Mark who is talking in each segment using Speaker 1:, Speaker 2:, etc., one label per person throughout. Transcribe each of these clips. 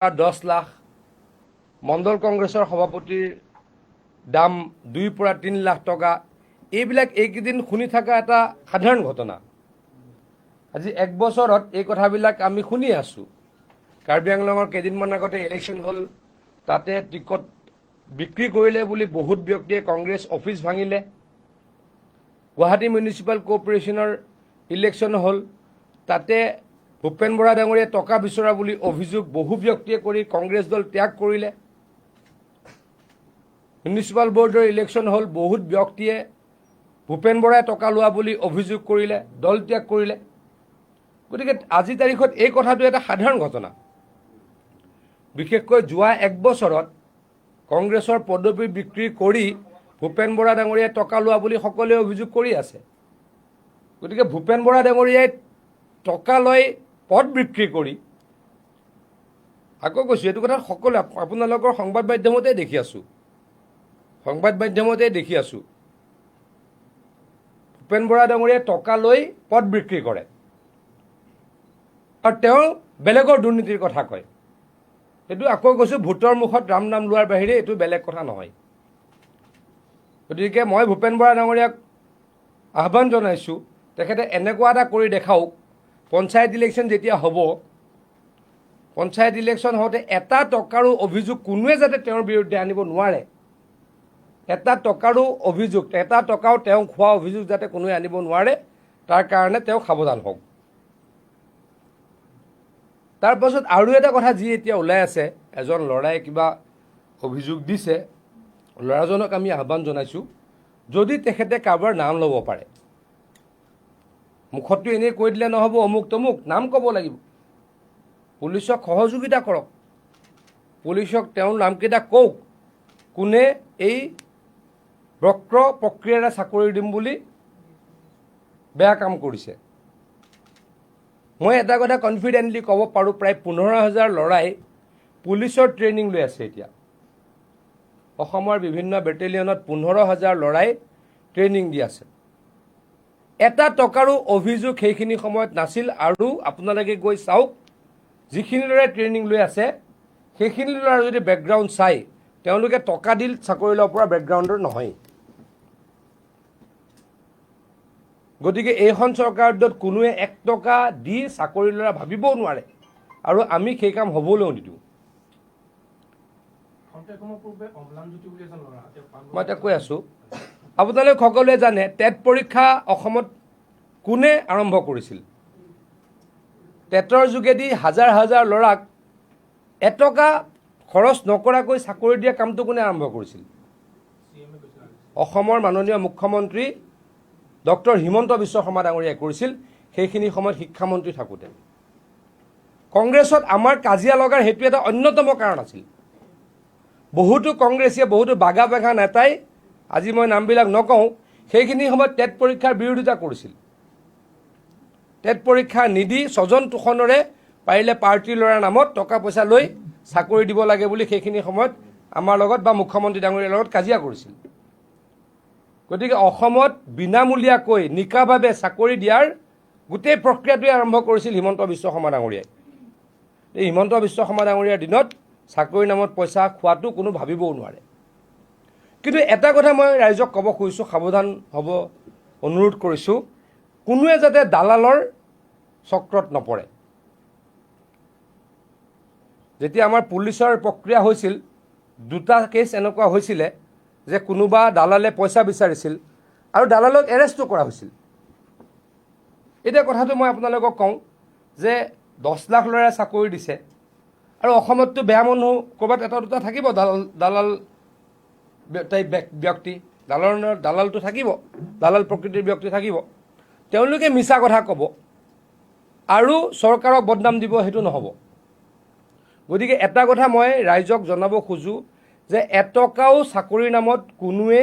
Speaker 1: 10 লাখ মণ্ডল কংগ্ৰেছৰ সভাপতিৰ দাম 2 পৰা 3 লাখ টকা এইবিলাক এইকেইদিন শুনি থকা এটা সাধাৰণ ঘটনা। আজি এক বছৰত এই কথাবিলাক আমি শুনি আছোঁ। কাৰ্বি আংলঙৰ কেইদিনমান আগতে ইলেকশ্যন হ'ল, তাতে টিকট বিক্ৰী কৰিলে বুলি বহুত ব্যক্তিয়ে কংগ্ৰেছ অফিচ ভাঙিলে। গুৱাহাটী মিউনিচিপাল কৰ্পৰেশ্যনৰ ইলেকশ্যন হ'ল, তাতে ভূপেন বৰা ডাঙৰীয়ে টকা বিচৰা বুলি অভিযোগ বহু ব্যক্তিয়ে কৰি কংগ্ৰেছ দল ত্যাগ কৰিলে। মিউনিচিপাল বৰ্ডৰ ইলেকশ্যন হ'ল, বহুত ব্যক্তিয়ে ভূপেন বৰাই টকা লোৱা বুলি অভিযোগ কৰিলে, দল ত্যাগ কৰিলে। গতিকে আজি তাৰিখত এই কথাটো এটা সাধাৰণ ঘটনা। বিশেষকৈ যোৱা এক বছৰত কংগ্ৰেছৰ পদবী বিক্ৰী কৰি ভূপেন বৰা ডাঙৰীয়াই টকা লোৱা বুলি সকলোৱে অভিযোগ কৰি আছে। গতিকে ভূপেন বৰা ডাঙৰীয়াই টকা লৈ পদ বিক্ৰী কৰি, আকৌ কৈছোঁ এইটো কথা সকলোৱে আপোনালোকৰ সংবাদ মাধ্যমতে দেখি আছোঁ, ভূপেন বৰা ডাঙৰীয়াই টকা লৈ পদ বিক্ৰী কৰে আৰু তেওঁ বেলেগৰ দুৰ্নীতিৰ কথা কয়। এইটো আকৌ কৈছোঁ, ভোটৰ মুখত ৰাম নাম লোৱাৰ বাহিৰে এইটো বেলেগ কথা নহয়। গতিকে মই ভূপেন বৰা ডাঙৰীয়াক আহ্বান জনাইছোঁ, তেখেতে এনেকুৱা এটা কৰি দেখাওক, পঞ্চায়ত ইলেকশ্যন যেতিয়া হ'ব, পঞ্চায়ত ইলেকশ্যন হওঁতে এটা টকাৰো অভিযোগ কোনোৱে যাতে তেওঁৰ বিৰুদ্ধে আনিব নোৱাৰে। এটা টকাৰো অভিযোগ, এটা টকাও তেওঁ খোৱা অভিযোগ যাতে কোনোৱে আনিব নোৱাৰে, তাৰ কাৰণে তেওঁ সাৱধান হওক। তাৰপাছত আৰু এটা কথা যি এতিয়া ওলাই আছে, এজন ল'ৰাই কিবা অভিযোগ দিছে, ল'ৰাজনক আমি আহ্বান জনাইছোঁ, যদি তেখেতে কাৰোবাৰ নাম ল'ব পাৰে, মুখতটো এনেই কৈ দিলে নহ'ব, অমুক তমুক, নাম ক'ব লাগিব। পুলিচক সহযোগিতা কৰক, পুলিচক তেওঁৰ নামকেইটা কওক, কোনে এই বক্ৰ প্ৰক্ৰিয়াৰে চাকৰি দিম বুলি বেয়া কাম কৰিছে। মই এটা কথা কনফিডেণ্টলি ক'ব পাৰোঁ, প্ৰায় 15,000 ল'ৰাই পুলিচৰ ট্ৰেইনিং লৈ আছে এতিয়া। অসমৰ বিভিন্ন বেটেলিয়নত 15,000 ল'ৰাই ট্ৰেইনিং দি আছে। এটা টকাৰো অভিযোগ সেইখিনি সময়ত নাছিল। আৰু আপোনালোকে গৈ চাওক, যিখিনি ল'ৰাই ট্ৰেইনিং লৈ আছে সেইখিনি ল'ৰাৰ যদি বেকগ্ৰাউণ্ড চাই, তেওঁলোকে টকা দি চাকৰি ল'ব পৰা বেকগ্ৰাউণ্ডৰ নহয়। গতিকে এইখন চৰকাৰৰ দিনত কোনোৱে 1 টকা দি চাকৰি ল'ৰা ভাবিবও নোৱাৰে, আৰু আমি সেই কাম হ'বলৈও নিদিওঁ। মই এতিয়া কৈ আছোঁ, আপোনালোক সকলোৱে জানে টেট পৰীক্ষা অসমত কোনে আৰম্ভ কৰিছিল? টেটৰ যোগেদি হাজাৰ হাজাৰ ল'ৰাক এটকা খৰচ নকৰাকৈ চাকৰি দিয়া কামটো কোনে আৰম্ভ কৰিছিল? অসমৰ মাননীয় মুখ্যমন্ত্ৰী ডক্টৰ হিমন্ত বিশ্ব শৰ্মা ডাঙৰীয়াই কৰিছিল, সেইখিনি সময়ত শিক্ষামন্ত্ৰী থাকোঁতে। কংগ্ৰেছত আমাৰ কাজিয়া লগাৰ সেইটো এটা অন্যতম কাৰণ আছিল। বহুতো কংগ্ৰেছীয়ে, বহুতো বাগা বাগা নেতাই, আজি মই নামবিলাক নকওঁ, সেইখিনি সময়ত টেট পৰীক্ষাৰ বিৰোধিতা কৰিছিল। টেট পৰীক্ষা নিদি স্বজন তোষণৰে পাৰিলে পাৰ্টীৰ ল'ৰাৰ নামত টকা পইচা লৈ চাকৰি দিব লাগে বুলি সেইখিনি সময়ত আমাৰ লগত বা মুখ্যমন্ত্ৰী ডাঙৰীয়াৰ লগত কাজিয়া কৰিছিল। গতিকে অসমত বিনামূলীয়াকৈ নিকাভাৱে চাকৰি দিয়াৰ গোটেই প্ৰক্ৰিয়াটোৱে আৰম্ভ কৰিছিল হিমন্ত বিশ্ব শৰ্মা ডাঙৰীয়াই। এই হিমন্ত বিশ্ব শৰ্মা ডাঙৰীয়াৰ দিনত চাকৰিৰ নামত পইচা খোৱাটো কোনো ভাবিবও নোৱাৰে। কিন্তু এটা কথা মই ৰাইজক ক'ব খুজিছোঁ, সাৱধান হ'ব অনুৰোধ কৰিছোঁ, কোনোৱে যাতে দালালৰ চক্ৰত নপৰে। যেতিয়া আমাৰ পুলিচৰ প্ৰক্ৰিয়া হৈছিল, 2টা কেছ এনেকুৱা হৈছিলে যে কোনোবা দালালে পইচা বিচাৰিছিল আৰু দালালক এৰেষ্টো কৰা হৈছিল। এতিয়া কথাটো মই আপোনালোকক কওঁ যে 10 লাখ ল'ৰাই চাকৰি দিছে, আৰু অসমততো বেয়া মানুহ ক'ৰবাত এটা দুটা থাকিব, দালাল ব্যক্তি, দালালটো থাকিব, দালাল প্ৰকৃতিৰ ব্যক্তি থাকিব। তেওঁলোকে মিছা কথা ক'ব আৰু চৰকাৰক বদনাম দিব, সেইটো নহ'ব। গতিকে এটা কথা মই ৰাইজক জনাব খোজোঁ যে এটকাও চাকৰিৰ নামত কোনোৱে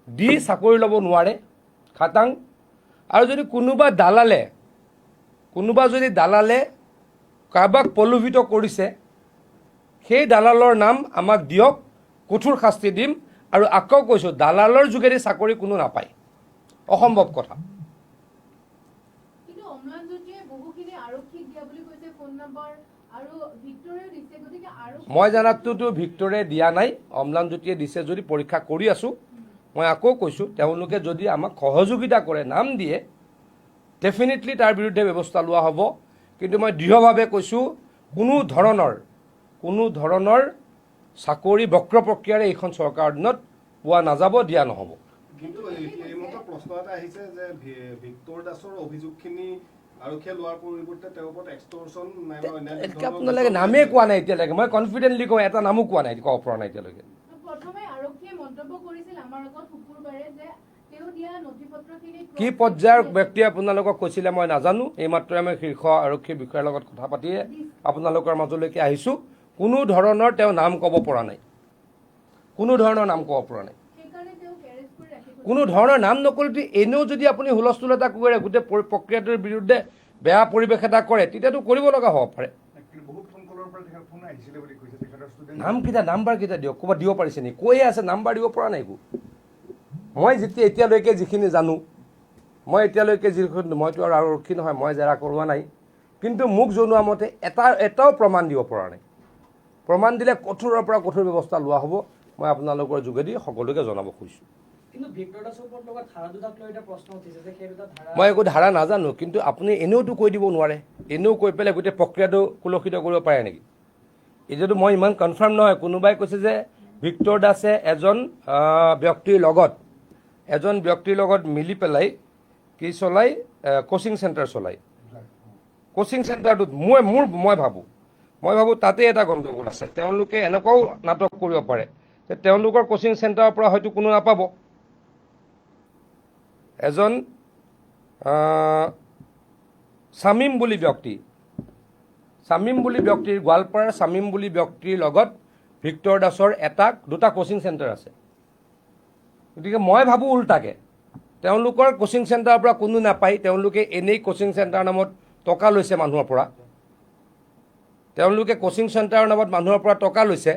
Speaker 1: দি চাকৰি ল'ব নোৱাৰে, খাটাং। আৰু যদি কোনোবা যদি দালালে কাৰোবাক প্ৰলোভিত কৰিছে, সেই দালালৰ নাম আমাক দিয়ক, কঠোৰ শাস্তি দিম। আৰু আকৌ কৈছোঁ, দালালৰ যোগেদি চাকৰি কোনো নাপায়, অসম্ভৱ কথা। মই জানাততো ভিক্টৰে দিয়া নাই, অম্লানজ্যোতিয়ে দিছে যদি পৰীক্ষা কৰি আছোঁ। মই আকৌ কৈছোঁ তেওঁলোকে যদি আমাক সহযোগিতা কৰে, নাম দিয়ে, ডেফিনেটলি তাৰ বিৰুদ্ধে ব্যৱস্থা লোৱা হ'ব। কিন্তু মই দৃঢ়ভাৱে কৈছোঁ কোনো ধৰণৰ চাকৰি বক্ৰ প্ৰক্ৰিয়াৰে এইখন চৰকাৰৰ দিনত পোৱা নাযাব, দিয়া নহ'ব।
Speaker 2: কিন্তু এইমাত্ৰ প্ৰশ্ন এটা আহিছে যে ভিক্টৰ দাসৰ অভিযোগখিনি আৰক্ষীয়ে লোৱাৰ পৰিৱৰ্তে তেওঁৰ ওপৰত এক্সটৰ্চন নাইবা অন্যান্য
Speaker 1: আপোনালোকে নামেই কোৱা নাই এতিয়ালৈকে। মই কনফিডেণ্টলি কওঁ, এটা নামো কোৱা নাই, ক'ব পৰা নাই এতিয়ালৈকে। কি পৰ্যায়ৰ ব্যক্তিয়ে আপোনালোকক কৈছিলে মই নাজানো। এইমাত্ৰ আমি শীৰ্ষ আৰক্ষী বিষয়াৰ লগত কথা পাতিয়ে আপোনালোকৰ মাজলৈকে আহিছোঁ। কোনো ধৰণৰ তেওঁ নাম ক'ব পৰা নাই, কোনো ধৰণৰ নাম ক'ব পৰা নাই। কোনো ধৰণৰ নাম নকৰিলে এনেও যদি আপুনি হুলস্থুল এটা কৰে, গোটেই প্ৰক্ৰিয়াটোৰ বিৰুদ্ধে বেয়া পৰিৱেশ এটা কৰে, তেতিয়াতো কৰিব লগা হ'ব পাৰে। নাম্বাৰ কেইটা দিয়ক, ক'ৰবাত দিব পাৰিছে নেকি? কৈয়ে আছে, নাম্বাৰ দিব পৰা নাই একো। মই এতিয়ালৈকে যিখিনি জানো, মইতো আৰু আৰক্ষী নহয়, মই জেৰা কৰোৱা নাই। কিন্তু মোক জনোৱা মতে এটাও প্ৰমাণ দিব পৰা নাই। প্ৰমাণ দিলে কঠোৰৰ পৰা কঠোৰ ব্যৱস্থা লোৱা হ'ব, মই আপোনালোকৰ যোগেদি সকলোকে জনাব খুজিছোঁ। মই একো ধাৰা নাজানো, কিন্তু আপুনি এনেওতো কৈ দিব নোৱাৰে। এনেও কৈ পেলাই গোটেই প্ৰক্ৰিয়াটো কুলসিত কৰিব পাৰে নেকি? এতিয়াতো মই ইমান কনফাৰ্ম নহয়। কোনোবাই কৈছে যে ভিক্টৰ দাসে এজন ব্যক্তিৰ লগত মিলি পেলাই কি চলাই, কোচিং চেণ্টাৰ চলায়। কোচিং চেণ্টাৰটোত মই ভাবোঁ তাতে এটা গণ্ডগোল আছে। তেওঁলোকে এনেকুৱাও নাটক কৰিব পাৰে যে তেওঁলোকৰ কোচিং চেণ্টাৰৰ পৰা হয়তো কোনো নাপাব। এজন শামীম বুলি ব্যক্তিৰ গোৱালপাৰাৰ শামীম বুলি ব্যক্তিৰ লগত ভিক্টৰ দাসৰ দুটা কোচিং চেণ্টাৰ আছে। গতিকে মই ভাবোঁ উল্টাকে, তেওঁলোকৰ কোচিং চেণ্টাৰৰ পৰা কোনো নাপায়। তেওঁলোকে এনেই কোচিং চেণ্টাৰ নামত টকা লৈছে মানুহৰ পৰা। টকা লৈছে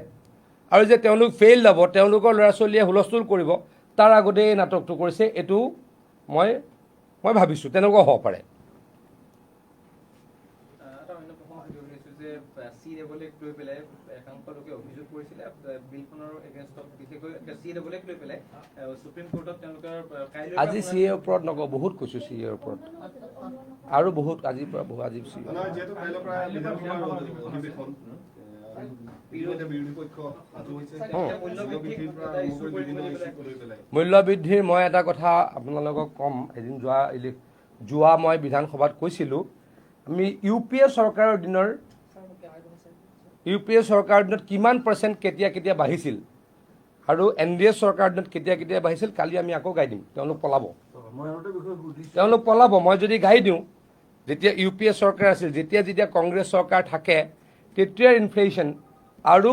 Speaker 1: আৰু যে তেওঁলোক ফেইল হ'ব, তেওঁলোকৰ ল'ৰা ছোৱালীয়ে হুলস্থুল কৰিব, তাৰ আগতে এই নাটকটো কৰিছে। এইটো মই ভাবিছোঁ তেনেকুৱা হ'ব পাৰে। আজি চি এৰ ওপৰত নকওঁ, বহুত কৈছোঁ চি এৰ ওপৰত, আৰু বহুত আজিৰ পৰা আজি চি মূল্যবৃদ্ধিৰ মই এটা কথা আপোনালোকক ক'ম। এদিন যোৱা মই বিধানসভাত কৈছিলোঁ, আমি ইউ পি এ চৰকাৰৰ দিনত কিমান % কেতিয়া বাঢ়িছিল আৰু NDA চৰকাৰৰ দিনত কেতিয়া বাঢ়িছিল, কালি আমি আকৌ গাই দিম। তেওঁলোক পলাব। মই যদি গাই দিওঁ, যেতিয়া ইউ পি এ চৰকাৰ আছিল, যেতিয়া কংগ্ৰেছ চৰকাৰ থাকে, তেতিয়াৰ ইনফ্লেশ্যন আৰু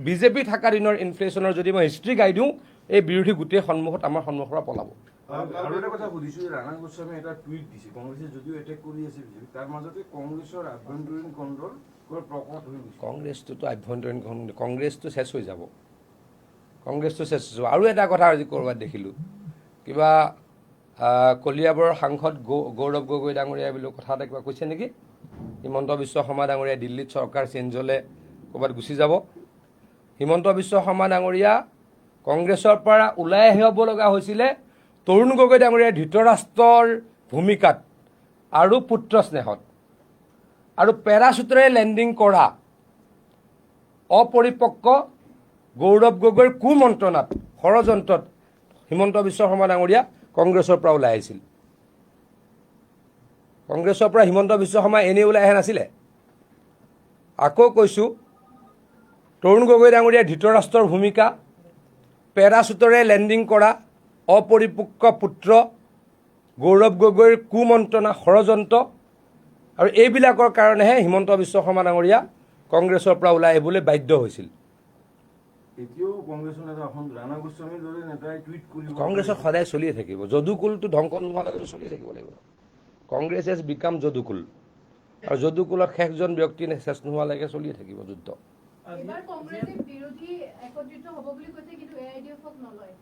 Speaker 1: বিজেপি থকা দিনৰ ইনফ্লেশ্যনৰ যদি মই হিষ্ট্ৰী গাই দিওঁ, এই বিৰোধী গোটেই আমাৰ সন্মুখৰ পৰা পলাব।
Speaker 3: আৰু এটা কথা সুধিছোঁ, ৰাণা গোস্বামীয়ে এটা টুইট দিছে, কংগ্ৰেছে যদিও এটেক কৰি আছে, তাৰ মাজতে কংগ্ৰেছৰ আভ্যন্তৰীণ কণ্ডল প্ৰকট হৈ গৈছে।
Speaker 1: কংগ্ৰেছটোতো আভ্যন্তৰীণ কংগ্ৰেছটো চেছ হৈ যাব। আৰু এটা কথা আজি ক'ৰবাত দেখিলোঁ, কিবা কলিয়াবৰৰ সাংসদ গৌৰৱ গগৈ ডাঙৰীয়াই বুলি কথা এটা কিবা কৈছে নেকি? হিমন্ত বিশ্ব শৰ্মা ডাঙৰীয়া দিল্লীত চৰকাৰ চেঞ্জ হ'লে ক'ৰবাত গুচি যাব। হিমন্ত বিশ্ব শৰ্মা ডাঙৰীয়া কংগ্ৰেছৰ পৰা ওলাই আহিব লগা হৈছিলে তৰুণ গগৈ ডাঙৰীয়াৰ ধৃতৰাষ্ট্ৰৰ ভূমিকাত আৰু পুত্ৰ স্নেহত, আৰু পেৰাচুটেৰে লেণ্ডিং কৰা অপৰিপক্ক গৌৰৱ গগৈৰ কুমন্ত্ৰণাত, ষড়যন্ত্ৰত হিমন্ত বিশ্ব শৰ্মা ডাঙৰীয়া কংগ্ৰেছৰ পৰা ওলাই আহিছিল। কংগ্ৰেছৰ পৰা হিমন্ত বিশ্ব শৰ্মা এনেই ওলাই অহা নাছিলে। আকৌ কৈছোঁ, তৰুণ গগৈ ডাঙৰীয়াৰ ধৃতৰাষ্ট্ৰৰ ভূমিকা, পেৰাচুটেৰে লেণ্ডিং কৰা অপৰিপক্ক পুত্ৰ গৌৰৱ গগৈৰ কুমন্ত্ৰণা, ষড়যন্ত্ৰ, আৰু এইবিলাকৰ কাৰণেহে হিমন্ত বিশ্ব শৰ্মা ডাঙৰীয়া কংগ্ৰেছৰ পৰা ওলাই আহিবলৈ বাধ্য হৈছিল। কংগ্ৰেছত সদায় চলিয়ে থাকিব। যদুকুলটো ধ্বংস নোহোৱালৈকে চলি থাকিব লাগিব। কংগ্ৰেছ এজ বিকাম যদুকুল, আৰু যদুকুলত শেষজন ব্যক্তি শেষ নোহোৱালৈকে চলিয়ে থাকিব যুদ্ধ।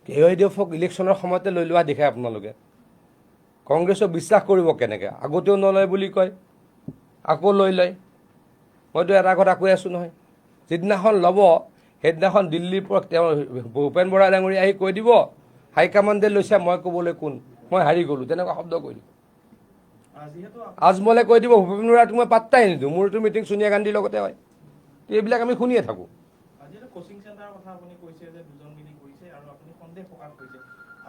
Speaker 1: AIDFক ইলেকশ্যনৰ সময়তে লৈ লোৱা দেখায় আপোনালোকে। কংগ্ৰেছক বিশ্বাস কৰিব কেনেকৈ? আগতেও নলয় বুলি কয়, আকৌ লৈ লয়। মইতো এটা কথা কৈ আছোঁ নহয়, যিদিনাখন ল'ব সেইদিনাখন দিল্লীৰ পৰা তেওঁ ভূপেন বৰা ডাঙৰীয়া আহি কৈ দিব হাইকমাণ্ডে লৈছে, মই ক'বলৈ কোন, মই হাৰি গ'লোঁ, তেনেকুৱা শব্দ কৈ দিব। আজমলে কৈ দিব ভূপেন বৰাক মই পাত্তাই নিদিওঁ, মোৰতো মিটিং সোনিয়া গান্ধীৰ লগতে হয়। এইবিলাক আমি শুনিয়ে থাকোঁ।
Speaker 4: কোচিং চেণ্টাৰৰ কথা আপুনি কৈছে যে দুজন মিলি কৰিছে আৰু আপুনি সন্দেহ প্ৰকাশ কৰিছে,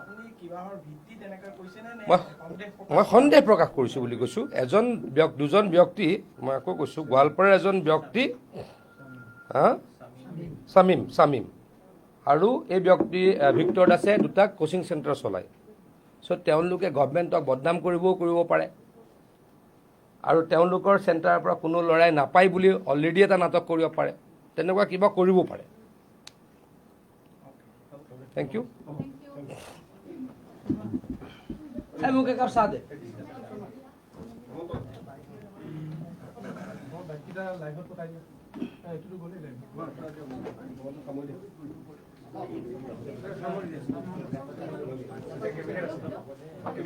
Speaker 4: আপুনি কিবাহৰ ভিত্তিত এনেকৈ কৈছে নে
Speaker 1: মই সন্দেহ প্ৰকাশ কৰিছোঁ বুলি কৈছোঁ। দুজন ব্যক্তি, মই আকৌ কৈছোঁ, গোৱালপাৰাৰ এজন ব্যক্তি শামীম আৰু এই ব্যক্তি ভিক্টৰ দাসে দুটা কোচিং চেণ্টাৰ চলায়। চ' তেওঁলোকে গভৰ্ণমেণ্টক বদনাম কৰিব পাৰে আৰু তেওঁলোকৰ চেণ্টাৰৰ পৰা কোনো ল'ৰাই নাপায় বুলি অলৰেডি এটা নাটক কৰিব পাৰে, তেনেকুৱা কিবা কৰিব পাৰে। Thank you. মোক একাপ চাহ দে।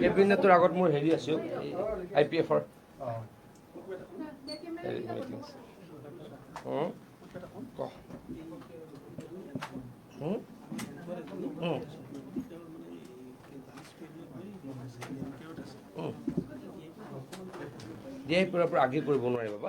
Speaker 1: কেবিনেটৰ আগত মোৰ হেৰি আছে IPF-ৰ দিয়ে পুৰা আগে কৰিব নোৱাৰে বাবা।